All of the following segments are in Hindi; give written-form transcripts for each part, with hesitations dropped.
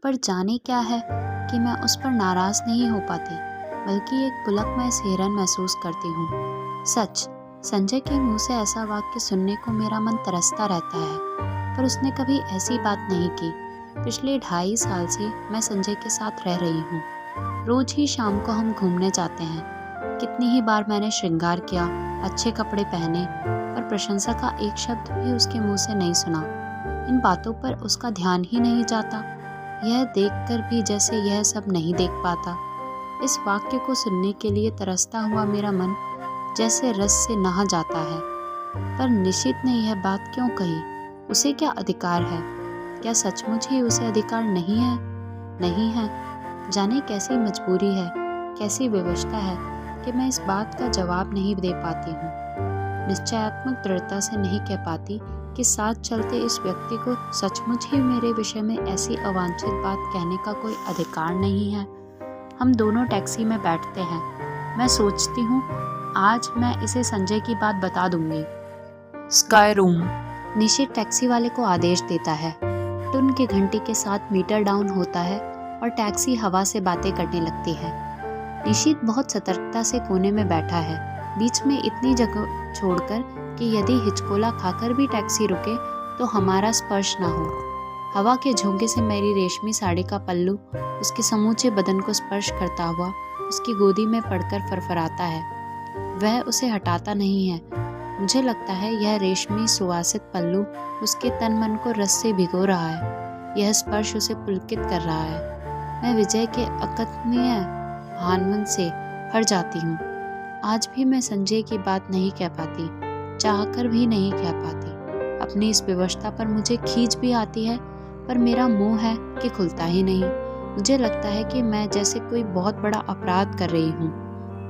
पर जाने क्या है कि मैं उस पर नाराज़ नहीं हो पाती, बल्कि एक पुलक में सिहरन महसूस करती हूँ। सच, संजय के मुंह से ऐसा वाक्य सुनने को मेरा मन तरसता रहता है, पर उसने कभी ऐसी बात नहीं की। पिछले 2.5 साल से मैं संजय के साथ रह रही हूँ। रोज ही शाम को हम घूमने जाते हैं। कितनी ही बार मैंने श्रृंगार किया, अच्छे कपड़े पहने, पर प्रशंसा का एक शब्द भी उसके मुंह से नहीं सुना। इन बातों पर उसका ध्यान ही नहीं जाता। यह देखकर भी जैसे यह सब नहीं देख पाता। इस वाक्य को सुनने के लिए तरसता हुआ मेरा मन जैसे रस से नहा जाता है। पर निशित ने यह बात क्यों कही? उसे क्या अधिकार है? क्या सचमुच ही उसे अधिकार नहीं है? नहीं है। जाने कैसी मजबूरी है, कैसी विवशता है कि मैं इस बात का जवाब नहीं दे पाती हूँ। निश्चयात्मक दृढ़ता से नहीं कह पाती कि साथ चलते इस व्यक्ति को सचमुच ही मेरे विषय में ऐसी अवांछित बात कहने का कोई अधिकार नहीं है। हम दोनों टैक्सी में बैठते हैं। मैं सोचती हूँ आज मैं इसे संजय की बात बता दूंगी। Sky room. निशित टैक्सी वाले को आदेश देता है। टुन की घंटी के साथ मीटर डाउन होता है और टैक्सी हवा से बातें करने लगती है। निशित बहुत सतर्कता से कोने में बैठा है, बीच में इतनी जगह छोड़कर कि यदि हिचकोला खाकर भी टैक्सी रुके तो हमारा स्पर्श ना हो। हवा के झोंके से मेरी रेशमी साड़ी का पल्लू उसके समूचे बदन को स्पर्श करता हुआ उसकी गोदी में पड़कर फरफराता है। वह उसे हटाता नहीं है। मुझे लगता है यह रेशमी सुवासित पल्लू उसके तन मन को रस से भिगो रहा है। यह स्पर्श उसे पुलकित कर रहा है। मैं विजय के अकथनीय आनंद से भर जाती हूँ। आज भी मैं संजय की बात नहीं कह पाती, चाहकर भी नहीं कह पाती। अपनी इस विवशता पर मुझे खींच भी आती है, पर मेरा मुंह है कि खुलता ही नहीं। मुझे लगता है कि मैं जैसे कोई बहुत बड़ा अपराध कर रही हूँ,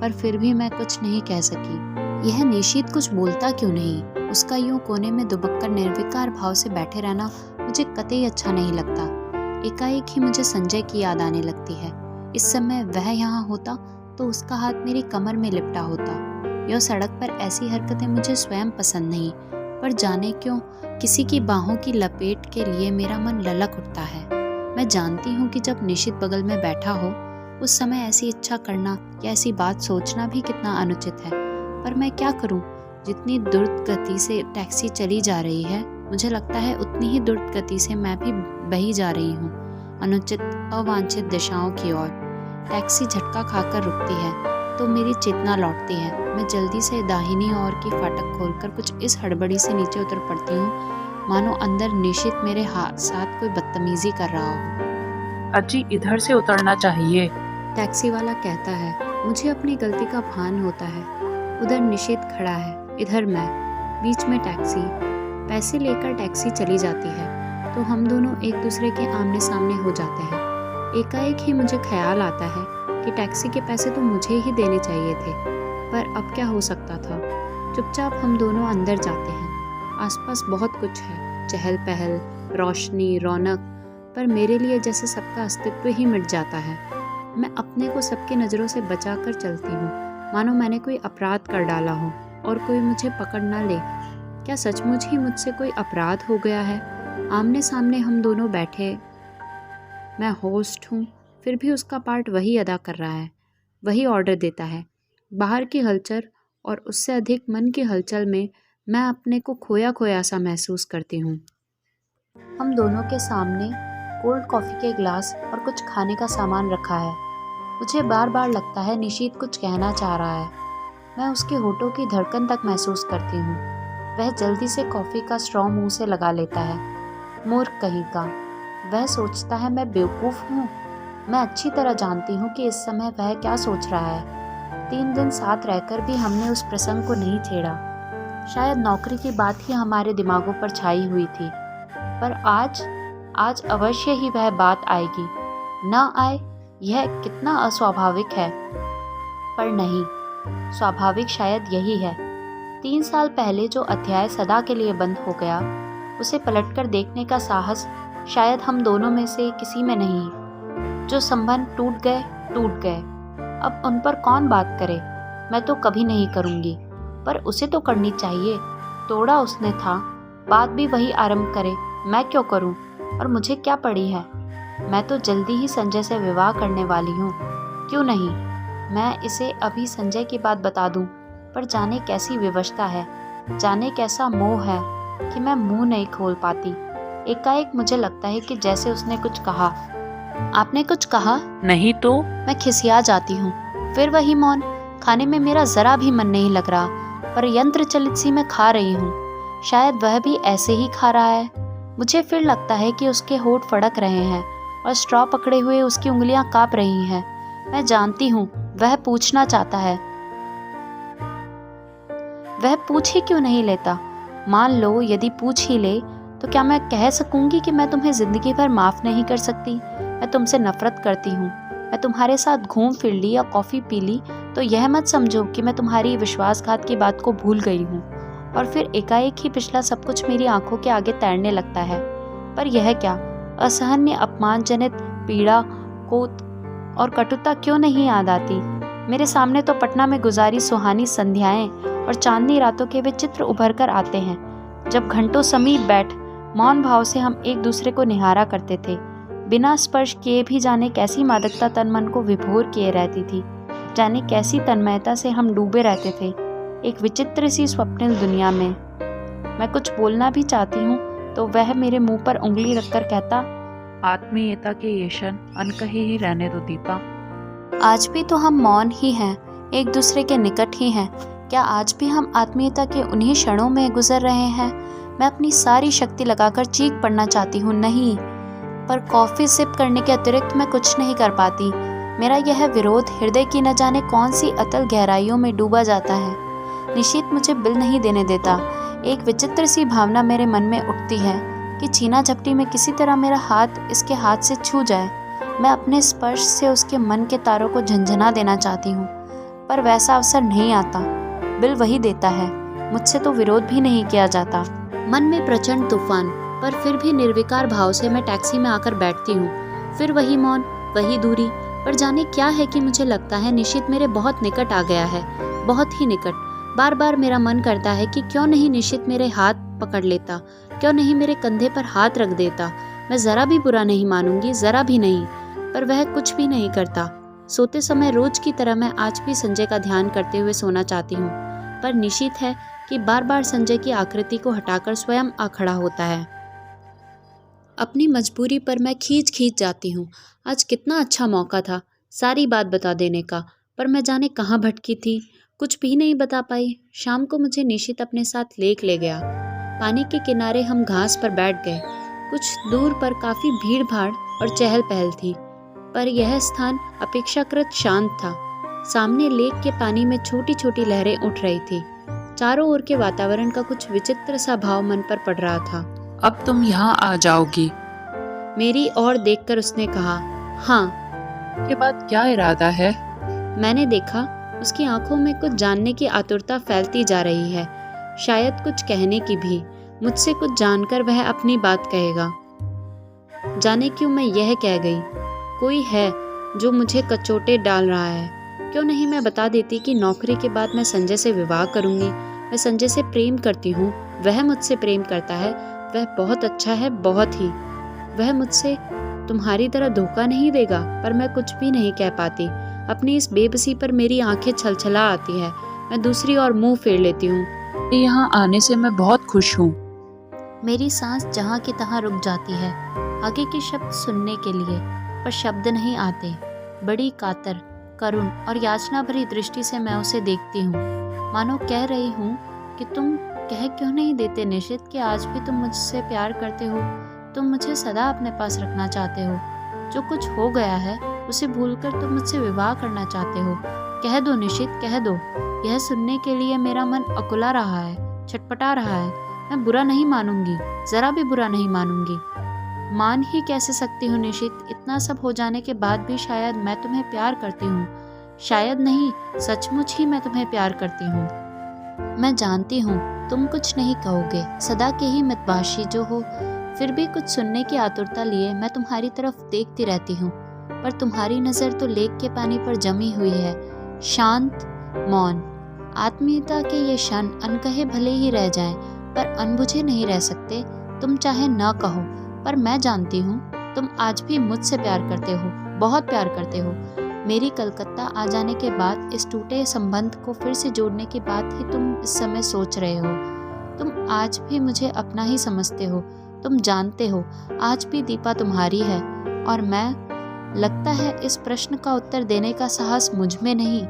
पर फिर भी मैं कुछ नहीं कह सकी। यह निशित कुछ बोलता क्यों नहीं? उसका यूं कोने में दुबककर निर्विकार भाव से बैठे रहना मुझे कतई अच्छा नहीं लगता। एकाएक ही मुझे संजय की याद आने लगती है। इस समय वह यहाँ होता तो उसका हाथ मेरी कमर में लिपटा होता। यह सड़क पर ऐसी हरकतें मुझे स्वयं पसंद नहीं, पर जाने क्यों किसी की बाहों की लपेट के लिए मेरा मन ललक उठता है। मैं जानती हूँ कि जब निशित बगल में बैठा हो उस समय ऐसी इच्छा करना या ऐसी बात सोचना भी कितना अनुचित है, पर मैं क्या करूँ? जितनी द्रुत गति से टैक्सी चली जा रही है, मुझे लगता है उतनी ही द्रुत गति से मैं भी बही जा रही हूँ, अनुचित अवांछित दिशाओं की ओर। टैक्सी झटका खाकर रुकती है तो मेरी चेतना लौटती है। मैं जल्दी से दाहिनी ओर की फाटक खोलकर कुछ इस हड़बड़ी से नीचे उतर पड़ती हूँ, मानो अंदर निशित मेरे साथ कोई बदतमीजी कर रहा हो। अजी, इधर से उतरना चाहिए, टैक्सी वाला कहता है। मुझे अपनी गलती का भान होता है। उधर निशित खड़ा है, इधर मैं, बीच में टैक्सी। पैसे लेकर टैक्सी चली जाती है तो हम दोनों एक दूसरे के आमने सामने हो जाते हैं। एकाएक ही मुझे ख्याल आता है कि टैक्सी के पैसे तो मुझे ही देने चाहिए थे, पर अब क्या हो सकता था। चुपचाप हम दोनों अंदर जाते हैं। आसपास बहुत कुछ है, चहल पहल, रोशनी, रौनक, पर मेरे लिए जैसे सबका अस्तित्व ही मिट जाता है। मैं अपने को सबकी नज़रों से बचा कर चलती हूँ, मानो मैंने कोई अपराध कर डाला हो और कोई मुझे पकड़ ना ले। क्या सचमुच ही मुझसे कोई अपराध हो गया है? आमने सामने हम दोनों बैठे, मैं होस्ट हूँ, फिर भी उसका पार्ट वही अदा कर रहा है, वही ऑर्डर देता है। बाहर की हलचल और उससे अधिक मन की हलचल में मैं अपने को खोया खोया सा महसूस करती हूँ। हम दोनों के सामने कोल्ड कॉफ़ी के ग्लास और कुछ खाने का सामान रखा है। मुझे बार बार लगता है निशित कुछ कहना चाह रहा है। मैं उसके होठों की धड़कन तक महसूस करती हूँ। वह जल्दी से कॉफ़ी का स्ट्रॉ मुंह से लगा लेता है। मूर्ख कहीं का। वह सोचता है मैं बेवकूफ़ हूँ। मैं अच्छी तरह जानती हूँ कि इस समय वह क्या सोच रहा है। 3 दिन साथ रहकर भी हमने उस प्रसंग को नहीं छेड़ा। शायद नौकरी की बात ही हमारे दिमागों पर छाई हुई थी, पर आज अवश्य ही वह बात आएगी। न आए, यह कितना अस्वाभाविक है, पर नहीं, स्वाभाविक शायद यही है। 3 साल पहले जो अध्याय सदा के लिए बंद हो गया, उसे पलटकर देखने का साहस शायद हम दोनों में से किसी में नहीं। जो संबंध टूट गए, अब उन पर कौन बात करे? मैं तो कभी नहीं करूँगी, पर उसे तो करनी चाहिए। तोड़ा उसने था, बात भी वही आरंभ करे, मैं क्यों करूँ? और मुझे क्या पड़ी है? मैं तो जल्दी ही संजय से विवाह करने वाली हूँ। क्यों नहीं, मैं इसे अभी संजय की बात बता दूँ, पर जाने कैसी विवशता है, जाने कैसा मोह है कि मैं मुंह नहीं खोल पाती। एकाएक मुझे लगता है कि जैसे उसने कुछ कहा। आपने कुछ कहा? नहीं तो? मैं खिसिया जाती हूँ। फिर वही मौन। खाने में मेरा जरा भी मन नहीं लग रहा, पर यंत्र चलित सी मैं खा रही हूँ। शायद वह भी ऐसे ही खा रहा है। मुझे फिर लगता है कि उसके होंठ फड़क रहे हैं और स्ट्रॉ पकड़े हुए उसकी उंगलियां कांप रही हैं। मैं जानती हूँ वह पूछना चाहता है। वह पूछ ही क्यों नहीं लेता? मान लो यदि पूछ ही ले तो क्या मैं कह सकूंगी कि मैं तुम्हें जिंदगी भर माफ नहीं कर सकती? मैं तुमसे नफरत करती हूँ। मैं तुम्हारे साथ घूम फिर ली या कॉफी पी ली तो यह मत समझो कि मैं तुम्हारी विश्वासघात की बात को भूल गई हूँ और फिर एकाएक ही पिछला सब कुछ मेरी आंखों के आगे तैरने लगता है। पर यह क्या असहनीय अपमानजनित पीड़ा, कोत और कटुता क्यों नहीं याद आती? मेरे सामने तो पटना में गुजारी सुहानी संध्याएं और चांदनी रातों के वे चित्र उभर कर आते हैं, जब घंटों समीप बैठ मौन भाव से हम एक दूसरे को निहारा करते थे। बिना स्पर्श किए भी जाने कैसी मादकता तन मन को विभोर किए रहती थी, जाने कैसी तन्मयता से हम डूबे रहते थे एक विचित्र सी स्वप्निल दुनिया में। मैं कुछ बोलना भी चाहती हूँ तो वह मेरे मुंह पर उंगली रखकर कहता, आत्मीयता के ये क्षण अनकहे ही रहने दो दीपा। आज भी तो हम मौन ही हैं, एक दूसरे के निकट ही हैं। क्या आज भी हम आत्मीयता के उन्हीं क्षणों में गुजर रहे हैं? मैं अपनी सारी शक्ति लगाकर चीख पड़ना चाहती हूँ, नहीं, पर कॉफी सिप करने के अतिरिक्त मैं कुछ नहीं कर पाती। मेरा यह विरोध हृदय की न जाने कौन सी अतल गहराइयों में डूबा जाता है। निशीत मुझे बिल नहीं देने देता। एक विचित्र सी भावना मेरे मन में उठती है कि छीना झपटी में किसी तरह मेरा हाथ इसके हाथ से छू जाए। मैं अपने स्पर्श से उसके मन के तारों को झंझना देना चाहती हूँ, पर वैसा अवसर नहीं आता। बिल वही देता है, मुझसे तो विरोध भी नहीं किया जाता। मन में प्रचंड तूफान, पर फिर भी निर्विकार भाव से मैं टैक्सी में आकर बैठती हूँ। फिर वही मौन, वही दूरी। पर जाने क्या है कि मुझे लगता है निशित मेरे बहुत निकट आ गया है, बहुत ही निकट। बार बार मेरा मन करता है कि क्यों नहीं निशित मेरे हाथ पकड़ लेता, क्यों नहीं मेरे कंधे पर हाथ रख देता। मैं जरा भी बुरा नहीं मानूंगी, जरा भी नहीं, पर वह कुछ भी नहीं करता। सोते समय रोज की तरह मैं आज भी संजय का ध्यान करते हुए सोना चाहती हूँ, पर निश्चित है कि बार बार संजय की आकृति को हटाकर स्वयं आ खड़ा होता है। अपनी मजबूरी पर मैं खींच खींच जाती हूँ। आज कितना अच्छा मौका था सारी बात बता देने का, पर मैं जाने कहाँ भटकी थी, कुछ भी नहीं बता पाई। शाम को मुझे निशित अपने साथ लेक ले गया। पानी के किनारे हम घास पर बैठ गए। कुछ दूर पर काफी भीड़ भाड़ और चहल पहल थी, पर यह स्थान अपेक्षाकृत शांत था। सामने लेक के पानी में छोटी छोटी लहरें उठ रही थी। चारों ओर के वातावरण का कुछ विचित्र सा भाव मन पर पड़ रहा था। अब तुम यहाँ आ जाओगी? मेरी ओर देखकर उसने कहा, हाँ। के बाद क्या इरादा है? मैंने देखा उसकी आंखों में कुछ जानने की आतुरता फैलती जा रही है, शायद कुछ कहने की भी। मुझसे कुछ जानकर वह अपनी बात कहेगा। जाने क्यों मैं यह कह गई, कोई है जो मुझे कचोटे डाल रहा है। क्यों नहीं मैं बता देती कि नौकरी के बाद मैं संजय से विवाह करूंगी। मैं संजय से प्रेम करती हूँ, वह मुझसे प्रेम करता है। वह बहुत अच्छा है, बहुत ही। वह मुझसे तुम्हारी तरह धोखा नहीं देगा, पर मैं कुछ भी नहीं कह पाती। अपनी इस बेबसी पर मेरी आंखें छलछला आती है। मैं दूसरी ओर मुंह फेर लेती हूँ। यहाँ आने से मैं बहुत खुश हूँ। मेरी सांस जहाँ की तहाँ रुक जाती है आगे के शब्द सुनने के लिए, पर शब्द नहीं आते। बड़ी कातर, करुण और याचना भरी दृष्टि से मैं उसे देखती हूँ, मानो कह रही हूँ कि तुम कह क्यों नहीं देते निशित कि आज भी तुम मुझसे प्यार करते हो, तुम मुझे सदा अपने पास रखना चाहते हो। जो कुछ हो गया है उसे भूलकर तुम मुझसे विवाह करना चाहते हो। कह दो निशित, कह दो। यह सुनने के लिए मेरा मन अकुला रहा है, छटपटा रहा है। मैं बुरा नहीं मानूंगी, जरा भी बुरा नहीं मानूंगी। मान ही कैसे सकती हूँ निशित, इतना सब हो जाने के बाद भी शायद मैं तुम्हें प्यार करती हूँ। शायद नहीं, सचमुच ही मैं तुम्हें प्यार करती हूँ। मैं जानती हूँ तुम कुछ नहीं कहोगे, सदा के ही मितभाषी जो हो, फिर भी कुछ सुनने की आतुरता लिए मैं तुम्हारी तरफ देखती रहती हूँ। पर तुम्हारी नज़र तो लेक के पानी पर जमी हुई है, शांत, मौन। आत्मीयता के ये क्षण अनकहे भले ही रह जाएं, पर अनबुझे नहीं रह सकते। तुम चाहे न कहो, पर मैं जानती हूँ तुम आज भी मुझसे प्यार करते हो, बहुत प्यार करते हो। मेरी कलकत्ता आ जाने के बाद, इस टूटे संबंध को फिर से जोड़ने की बात ही तुम इस समय सोच रहे हो। तुम आज भी मुझे अपना ही समझते हो। तुम जानते हो आज भी दीपा तुम्हारी है और मैं। लगता है इस प्रश्न का उत्तर देने का साहस मुझ में नहीं।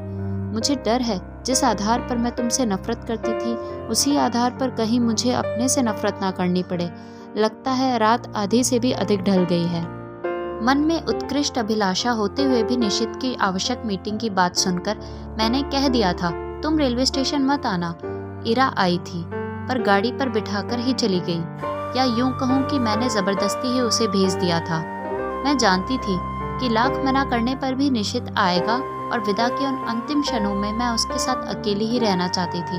मुझे डर है जिस आधार पर मैं तुमसे नफरत करती थी, उसी आधार पर कहीं मुझे अपने से नफरत ना करनी पड़े। लगता है रात आधी से भी अधिक ढल गई है। मन में उत्कृष्ट अभिलाषा होते हुए भी निशित की आवश्यक मीटिंग की बात सुनकर मैंने कह दिया था, तुम रेलवे स्टेशन मत आना। इरा आई थी पर गाड़ी पर बिठाकर ही चली गई, या यूं कहूं कि मैंने जबरदस्ती ही उसे भेज दिया था। मैं जानती थी कि लाख मना करने पर भी निशित आएगा और विदा के उन अंतिम क्षणों में मैं उसके साथ अकेली ही रहना चाहती थी।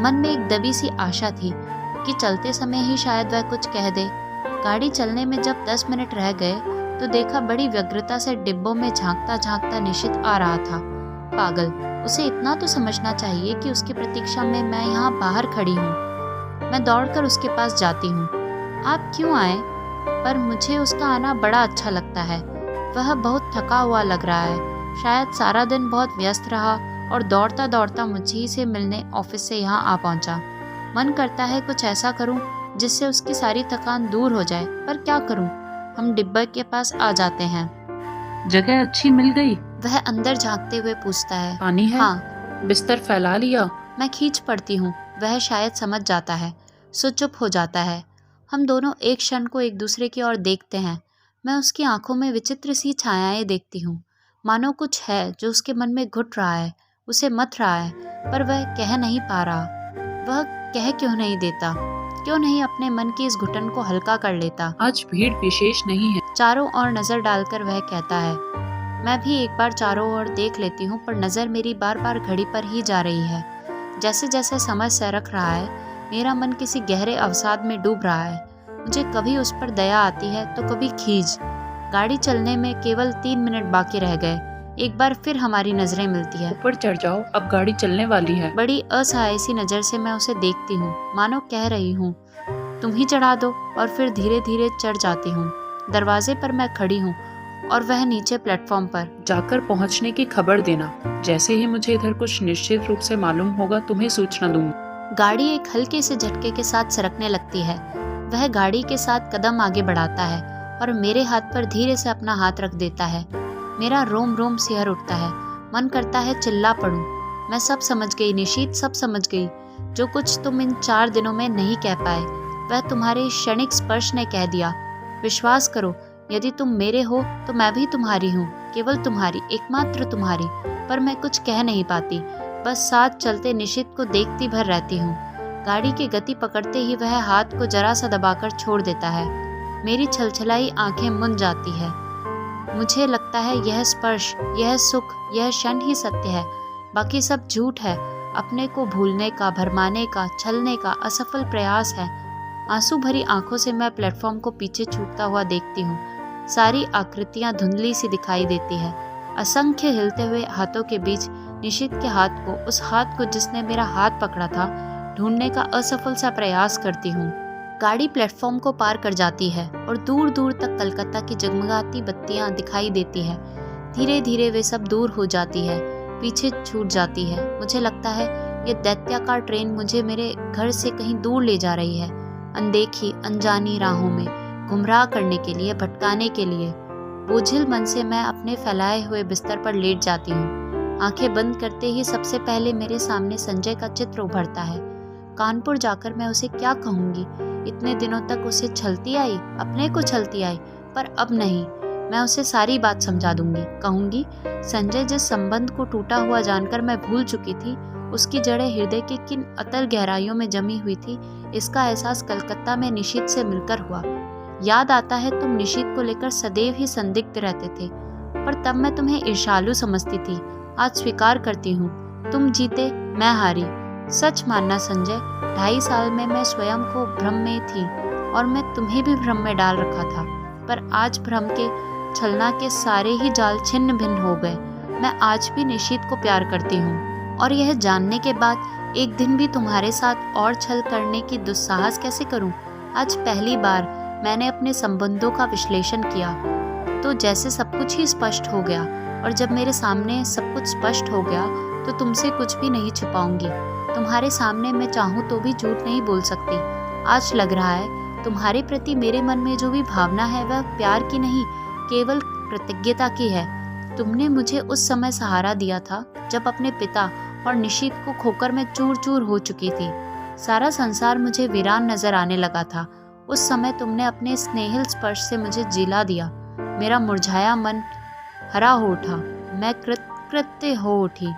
मन में एक दबी सी आशा थी कि चलते समय ही शायद वह कुछ कह दे। गाड़ी चलने में जब 10 मिनट रह गए तो देखा बड़ी व्यग्रता से डिब्बों में झांकता झांकता निशित आ रहा था। पागल, उसे इतना तो समझना चाहिए कि उसकी प्रतीक्षा में मैं यहाँ बाहर खड़ी हूँ। मैं दौड़कर उसके पास जाती हूँ। आप क्यों आए? पर मुझे उसका आना बड़ा अच्छा लगता है। वह बहुत थका हुआ लग रहा है, शायद सारा दिन बहुत व्यस्त रहा और दौड़ता दौड़ता मुझे से मिलने ऑफिस से यहाँ आ पहुँचा। मन करता है कुछ ऐसा करूँ जिससे उसकी सारी थकान दूर हो जाए, पर क्या करूँ? हम डिब्बे के पास आ जाते हैं। जगह अच्छी मिल गई? वह अंदर झांकते हुए पूछता है। पानी है? हाँ। बिस्तर फैला लिया? मैं खींच पड़ती हूँ। वह शायद समझ जाता है, सो चुप हो जाता है। हम दोनों एक क्षण को एक दूसरे की ओर देखते हैं। मैं उसकी आंखों में विचित्र सी छायाएं देखती हूँ, मानो कुछ है जो उसके मन में घुट रहा है, उसे मथ रहा है, पर वह कह नहीं पा रहा। वह कह क्यों नहीं देता? क्यों नहीं अपने मन की इस घुटन को हल्का कर लेता? आज भीड़ विशेष नहीं है। चारों ओर नजर डालकर वह कहता है। मैं भी एक बार चारों ओर देख लेती हूँ, पर नजर मेरी बार बार घड़ी पर ही जा रही है। जैसे जैसे समय सरक रहा है, मेरा मन किसी गहरे अवसाद में डूब रहा है। मुझे कभी उस पर दया आती है तो कभी खीज। गाड़ी चलने में केवल 3 मिनट बाकी रह गए। एक बार फिर हमारी नजरें मिलती है। ऊपर चढ़ जाओ, अब गाड़ी चलने वाली है। बड़ी असहाय सी नजर से मैं उसे देखती हूँ, मानो कह रही हूँ तुम ही चढ़ा दो, और फिर धीरे धीरे चढ़ जाती हूँ। दरवाजे पर मैं खड़ी हूँ और वह नीचे प्लेटफॉर्म पर। जाकर पहुंचने की खबर देना। जैसे ही मुझे इधर कुछ निश्चित रूप से मालूम होगा तुम्हें सूचना दूंगी। गाड़ी एक हल्के से झटके के साथ सरकने लगती है। वह गाड़ी के साथ कदम आगे बढ़ाता है और मेरे हाथ पर धीरे से अपना हाथ रख देता है। मेरा रोम रोम सिहर उठता है। मन करता है चिल्ला पड़ूं। मैं सब समझ गई निशीत, सब समझ गई। जो कुछ तुम इन 4 दिनों में नहीं कह पाए, वह तुम्हारे क्षणिक स्पर्श ने कह दिया। विश्वास करो, यदि तुम मेरे हो तो मैं भी तुम्हारी हूँ, केवल तुम्हारी, एकमात्र तुम्हारी। पर मैं कुछ कह नहीं पाती, बस साथ चलते निशित को देखती भर रहती हूँ। गाड़ी की गति पकड़ते ही वह हाथ को जरा सा दबाकर छोड़ देता है। मेरी छलछलाई आंखें मुन जाती है। मुझे लगता है यह स्पर्श, यह सुख, यह क्षण ही सत्य है, बाकी सब झूठ है। अपने को भूलने का, भरमाने का, छलने का असफल प्रयास है। आंसू भरी आंखों से मैं प्लेटफॉर्म को पीछे छूटता हुआ देखती हूँ। सारी आकृतियां धुंधली सी दिखाई देती है। असंख्य हिलते हुए हाथों के बीच निशित के हाथ को, उस हाथ को जिसने मेरा हाथ पकड़ा था, ढूंढने का असफल सा प्रयास करती हूँ। गाड़ी प्लेटफॉर्म को पार कर जाती है और दूर दूर तक कलकत्ता की जगमगाती बत्तियां दिखाई देती है। धीरे धीरे वे सब दूर हो जाती है, पीछे छूट जाती है। मुझे लगता है ये दैत्याकार ट्रेन मुझे मेरे घर से कहीं दूर ले जा रही है, अनदेखी अनजानी राहों में गुमराह करने के लिए, भटकाने के लिए। बोझिल मन से मैं अपने फैलाए हुए बिस्तर पर लेट जाती हूँ। आंखें बंद करते ही सबसे पहले मेरे सामने संजय का चित्र उभरता है। कानपुर जाकर मैं उसे क्या कहूँगी? इतने दिनों तक उसे छलती आई, अपने को छलती आई, पर अब नहीं। मैं उसे सारी बात समझा दूंगी। कहूंगी संजय जिस संबंध को टूटा हुआ जानकर मैं भूल चुकी थी, उसकी जड़ें हृदय की किन अतल गहराइयों में जमी हुई थी, इसका एहसास कलकत्ता में निशित से मिलकर हुआ। याद आता है तुम निशित को लेकर सदैव ही संदिग्ध रहते थे, पर तब मैं तुम्हें ईर्ष्यालु समझती थी। आज स्वीकार करती हूँ, तुम जीते, मैं हारी। सच मानना संजय, 2.5 साल में मैं स्वयं को भ्रम में थी और मैं तुम्हें भी भ्रम में डाल रखा था, पर आज भ्रम के छलना के सारे ही जाल छिन्न भिन्न हो गए। मैं आज भी निशित को प्यार करती हूँ, और यह जानने के बाद एक दिन भी तुम्हारे साथ और छल करने की दुस्साहस कैसे करूँ? आज पहली बार मैंने अपने संबंधों का विश्लेषण किया तो जैसे सब कुछ ही स्पष्ट हो गया, और जब मेरे सामने सब कुछ स्पष्ट हो गया तो तुमसे कुछ भी नहीं छिपाऊंगी। तुम्हारे सामने मैं चाहूँ तो भी झूठ नहीं बोल सकती। आज लग रहा है तुम्हारे प्रति मेरे मन में जो भी भावना है वह प्यार की नहीं, केवल कृतज्ञता की है। तुमने मुझे उस समय सहारा दिया था जब अपने पिता और निशित को खोकर मैं चूर चूर हो चुकी थी। सारा संसार मुझे वीरान नजर आने लगा था। उस समय तुमने अपने स्नेहिल स्पर्श से मुझे जिला दिया। मेरा मुरझाया मन हरा हो उठा। मैं कृतकृत्य हो उठी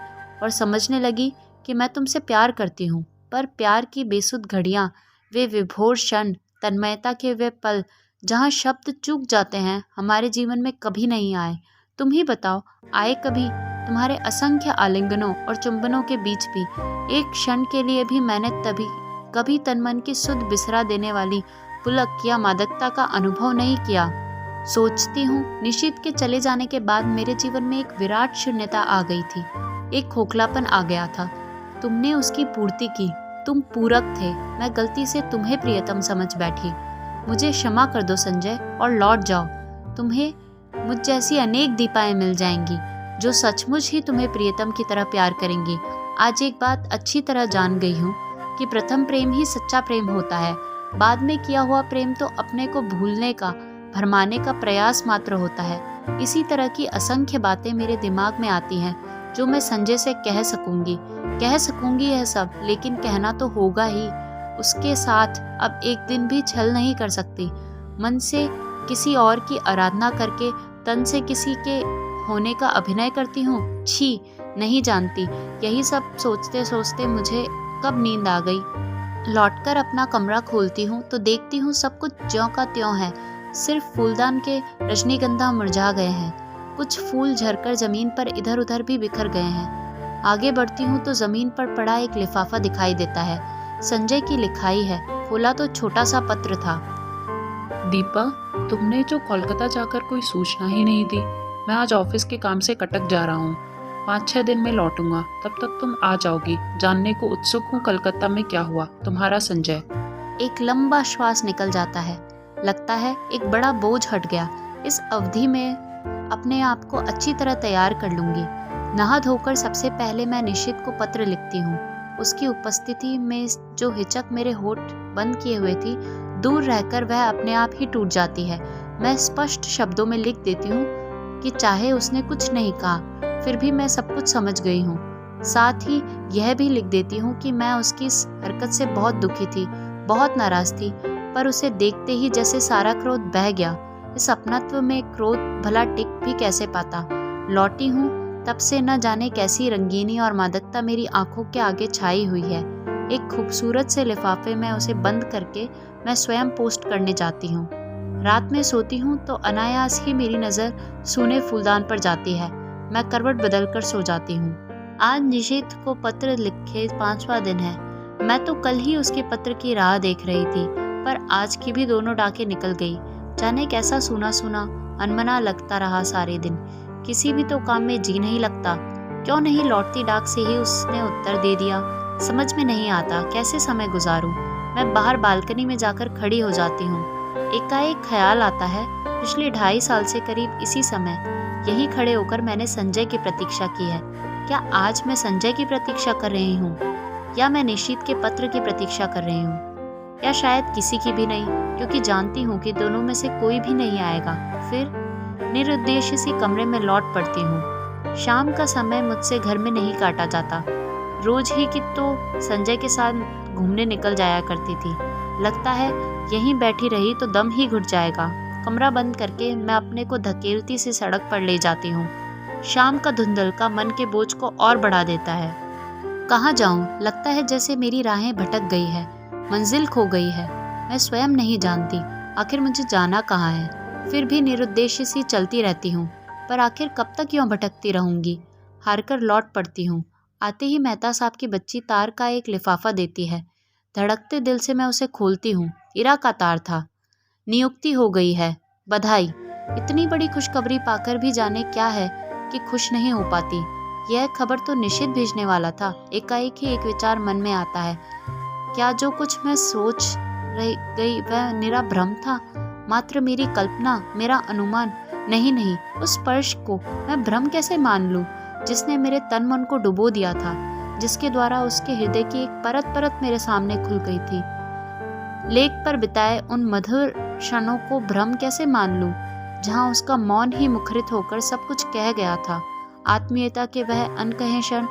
और समझने लगी कि मैं तुमसे प्यार करती हूँ। पर प्यार की बेसुध घड़ियाँ, वे विभोर क्षण, तन्मयता के वे पल जहाँ शब्द चूक जाते हैं, हमारे जीवन में कभी नहीं आए। तुम ही बताओ, आए कभी? तुम्हारे असंख्य आलिंगनों और चुंबनों के बीच भी एक क्षण के लिए भी मैंने कभी तनमन की सुध बिसरा देने वाली पुलक या मादकता का अनुभव नहीं किया। सोचती हूँ, निशित के चले जाने के बाद मेरे जीवन में एक विराट शून्यता आ गई थी, एक खोखलापन आ गया था। तुमने उसकी पूर्ति की। तुम पूरक थे। मैं गलती से तुम्हें प्रियतम समझ बैठी। मुझे क्षमा कर दो संजय और लौट जाओ। तुम्हें मुझ जैसी अनेक दीपाएं मिल जाएंगी जो सचमुच ही तुम्हें प्रियतम की तरह प्यार करेंगी। आज एक बात अच्छी तरह जान गई हूँ कि प्रथम प्रेम ही सच्चा प्रेम होता है। बाद में किया हुआ प्रेम तो अपने को भूलने का, भरमाने का प्रयास मात्र होता है। इसी तरह की असंख्य बातें मेरे दिमाग में आती हैं जो मैं संजय से कह सकूंगी यह सब, लेकिन कहना तो होगा ही। उसके साथ अब एक दिन भी छल नहीं कर सकती। मन से किसी और की आराधना करके तन से किसी के होने का अभिनय करती हूँ। छी, नहीं जानती। यही सब सोचते सोचते मुझे कब नींद आ गई। लौटकर अपना कमरा खोलती हूँ तो देखती हूँ सब कुछ ज्यों का त्यों है। सिर्फ फूलदान के रजनीगंधा मुरझा गए हैं। कुछ फूल झरकर जमीन पर इधर उधर भी बिखर गए हैं। आगे बढ़ती हूँ तो जमीन पर पड़ा एक लिफाफा दिखाई देता है। संजय की लिखाई है। खोला तो छोटा सा पत्र था। दीपा, तुमने जो कोलकाता जाकर कोई सूचना ही नहीं दी। मैं आज ऑफिस के काम से कटक जा रहा हूँ। 5-6 दिन में लौटूंगा। तब तक तुम आ जाओगी। जानने को उत्सुक हूँ कलकत्ता में क्या हुआ। तुम्हारा संजय। एक लंबा श्वास निकल जाता है। लगता है एक बड़ा बोझ हट गया। इस अवधि में अपने आप को अच्छी तरह तैयार कर लूंगी। नहा धोकर सबसे पहले मैं निशित को पत्र लिखती हूँ। उसकी उपस्थिति में जो हिचक मेरे होठ बंद किए हुए थी, दूर रहकर वह अपने आप ही टूट जाती है। मैं स्पष्ट शब्दों में लिख देती हूँ कि चाहे उसने कुछ नहीं कहा, फिर भी मैं सब कुछ समझ गई हूँ। साथ ही यह भी लिख देती हूँ कि मैं उसकी इस हरकत से बहुत दुखी थी, बहुत नाराज थी, पर उसे देखते ही जैसे सारा क्रोध बह गया। इस अपनत्व में क्रोध भला टिक भी कैसे पाता। लौटी हूँ तब से न जाने कैसी रंगीनी और मादकता मेरी आंखों के आगे छाई हुई है। एक खूबसूरत से लिफाफे में उसे बंद करके मैं स्वयं पोस्ट करने जाती हूँ। रात में सोती हूँ तो अनायास ही मेरी नज़र सूने फूलदान पर जाती है। मैं करवट बदल कर सो जाती हूँ। आज निशित को पत्र लिखे 5वां दिन है। मैं तो कल ही उसके पत्र की राह देख रही थी, पर आज की भी दोनों डाकें निकल गई। जाने कैसा सूना सूना अनमना लगता रहा सारे दिन। किसी भी तो काम में जी नहीं लगता। क्यों नहीं लौटती डाक से ही उसने उत्तर दे दिया। समझ में नहीं आता कैसे समय गुजारूं। मैं बाहर बालकनी में जाकर खड़ी हो जाती हूँ। एकाएक ख्याल आता है, पिछले 2.5 साल से करीब इसी समय यहीं खड़े होकर मैंने संजय की प्रतीक्षा की है। क्या आज मैं संजय की प्रतीक्षा कर रही हूँ, या मैं निशित के पत्र की प्रतीक्षा कर रही हूँ, या शायद किसी की भी नहीं, क्योंकि जानती हूँ कि दोनों में से कोई भी नहीं आएगा। फिर निरुद्देश्य सी कमरे में लौट पड़ती हूँ। शाम का समय मुझसे घर में नहीं काटा जाता। रोज ही कि तो संजय के साथ घूमने निकल जाया करती थी। लगता है यहीं बैठी रही तो दम ही घुट जाएगा। कमरा बंद करके मैं अपने को धकेलती सी सड़क पर ले जाती हूँ। शाम का धुंधलका मन के बोझ को और बढ़ा देता है। कहाँ जाऊँ? लगता है जैसे मेरी राहें भटक गई है, मंजिल खो गई है। मैं स्वयं नहीं जानती आखिर मुझे जाना कहाँ है। फिर भी निरुद्देश्य सी चलती रहती हूँ, पर आखिर कब तक यूँ भटकती रहूँगी। हारकर लौट पड़ती हूँ। आते ही मेहता साहब की बच्ची तार का एक लिफाफा देती है। धड़कते दिल से मैं उसे खोलती हूँ। इरा का तार था। नियुक्ति हो गई है, बधाई। इतनी बड़ी खुशखबरी पाकर भी जाने क्या है कि खुश नहीं हो पाती। यह खबर तो निशित भेजने वाला था। एकाएक ही एक विचार मन में आता है, क्या जो कुछ मैं सोच रही गई वह निरा भ्रम था? मात्र मेरी कल्पना, मेरा अनुमान? नहीं नहीं, उस स्पर्श को मैं भ्रम कैसे मान लूं, जिसने मेरे तन मन को डुबो दिया था, जिसके द्वारा उसके हृदय की एक परत परत मेरे सामने खुल गई थी। लेक पर बिताए उन मधुर क्षणों को भ्रम कैसे मान लूं, जहां उसका मौन ही मुखरित होकर सब कुछ कह गया था। आत्मीयता के वह अनकहे क्षण।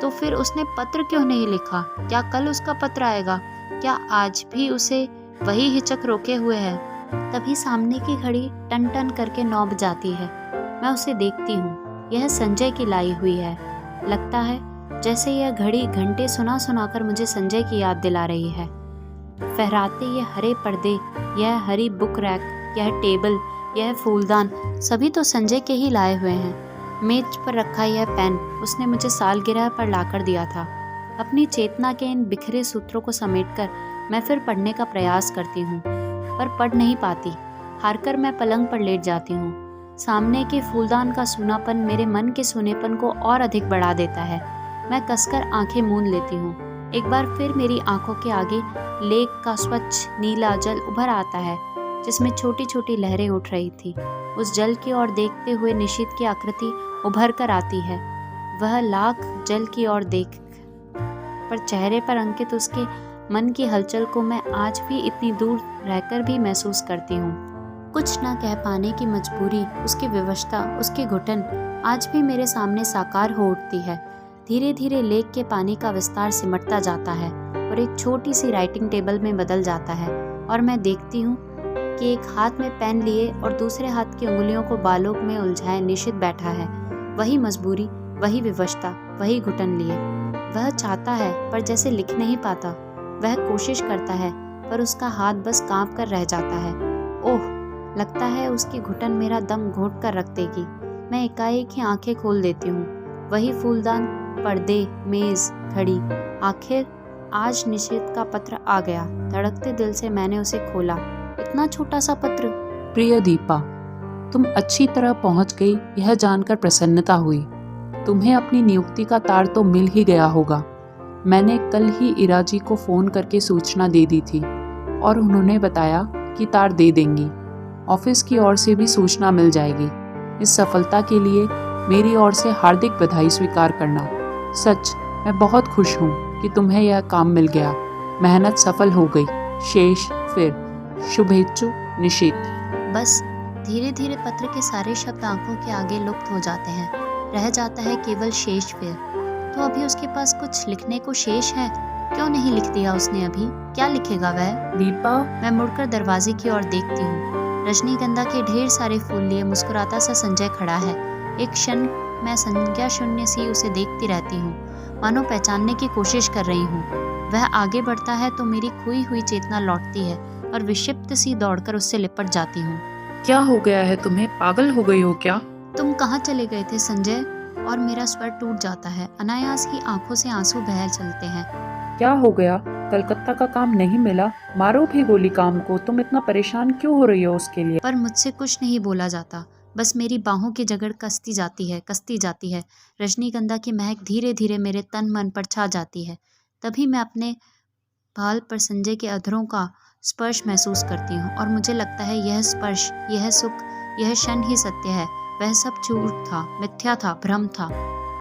तो फिर उसने पत्र क्यों नहीं लिखा? क्या कल उसका पत्र आएगा? क्या आज भी उसे वही हिचक रोके हुए है? तभी सामने की घड़ी टन टन करके 9 बजाती है। मैं उसे देखती हूँ। यह संजय की लाई हुई है। लगता है जैसे यह घड़ी घंटे सुना सुना कर मुझे संजय की याद दिला रही है। फहराते ये हरे पर्दे, यह हरी बुक रैक, यह टेबल, यह फूलदान, सभी तो संजय के ही लाए हुए हैं। मेज पर रखा यह पेन उसने मुझे सालगिरह पर लाकर दिया था। अपनी चेतना के इन बिखरे सूत्रों को समेटकर मैं फिर पढ़ने का प्रयास करती हूँ, पर पढ़ नहीं पाती। हारकर मैं पलंग पर लेट जाती हूँ। सामने के फूलदान का सूनापन मेरे मन के सूनेपन को और अधिक बढ़ा देता है। मैं कसकर आंखें मूंद लेती हूँ। एक बार फिर मेरी आंखों के आगे लेक का स्वच्छ नीला जल उभर आता है, जिसमें छोटी छोटी लहरें उठ रही थी। उस जल की ओर देखते हुए निशित की आकृति उभर कर आती है। वह लाख जल की ओर देख, पर चेहरे पर अंकित उसके मन की हलचल को मैं आज भी इतनी दूर रहकर भी महसूस करती हूँ। कुछ न कह पाने की मजबूरी, उसकी विवशता, उसकी घुटन आज भी मेरे सामने साकार हो उठती है। धीरे धीरे लेक के पानी का विस्तार सिमटता जाता है और एक छोटी सी राइटिंग टेबल में बदल जाता है, और मैं देखती हूँ कि एक हाथ में पेन लिए और दूसरे हाथ की उंगलियों को बालों में उलझाए निशित बैठा है। वही मजबूरी, वही विवशता, वही घुटन लिए। वह चाहता है पर जैसे लिख नहीं पाता। वह कोशिश करता है पर उसका हाथ बस कांप कर रह जाता है। ओह, लगता है उसकी घुटन मेरा दम घोंट कर रख देगी। मैं एकाएक ही आंखें खोल देती हूँ। वही फूलदान, पर्दे, मेज, घड़ी। आखिर आज निशित का पत्र आ गया। धड़कते दिल से मैंने उसे खोला। इतना छोटा सा पत्र। प्रिय दीपा, तुम अच्छी तरह पहुंच गई, यह जानकर प्रसन्नता हुई। तुम्हें अपनी नियुक्ति का तार तो मिल ही गया होगा। मैंने कल ही इरा जी को फ़ोन करके सूचना दे दी थी और उन्होंने बताया कि तार दे देंगी। ऑफिस की ओर से भी सूचना मिल जाएगी। इस सफलता के लिए मेरी ओर से हार्दिक बधाई स्वीकार करना। सच, मैं बहुत खुश हूँ कि तुम्हें यह काम मिल गया। मेहनत सफल हो गई। शेष फिर। शुभेच्छु, निशित। बस धीरे धीरे पत्र के सारे शब्द आंखों के आगे लुप्त हो जाते हैं। रह जाता है केवल शेष फिर। तो अभी उसके पास कुछ लिखने को शेष है। क्यों नहीं लिख दिया उसने अभी? क्या लिखेगा वह? दीपा, मैं मुड़कर दरवाजे की ओर देखती हूँ। रजनीगंधा के ढेर सारे फूल लिए मुस्कुराता सा संजय खड़ा है। एक क्षण मैं संज्ञा शून्य सी उसे देखती रहती हूँ, मानो पहचानने की कोशिश कर रही हूँ। वह आगे बढ़ता है तो मेरी खोई हुई चेतना लौटती है और विक्षिप्त सी दौड़कर उससे लिपट जाती हूँ। क्या हो गया है तुम्हें? पागल हो गई हो क्या? तुम कहाँ चले गए थे संजय? और मेरा स्वर टूट जाता है। अनायास ही आंखों से आंसू बह चलते हैं। क्या हो गया? कलकत्ता का काम नहीं मिला? मारो भी गोली काम को। तुम इतना परेशान क्यों हो रही हो उसके लिए? पर मुझसे कुछ नहीं बोला जाता। बस मेरी बाहों की जगड़ कसती जाती है। रजनीगंधा की महक धीरे धीरे मेरे तन मन पर छा जाती है। तभी मैं अपने भाल पर संजय के अधरों का स्पर्श महसूस करती हूँ और मुझे लगता है यह स्पर्श, यह सुख, यह क्षण ही सत्य है। वह सब झूठ था, मिथ्या था, भ्रम था।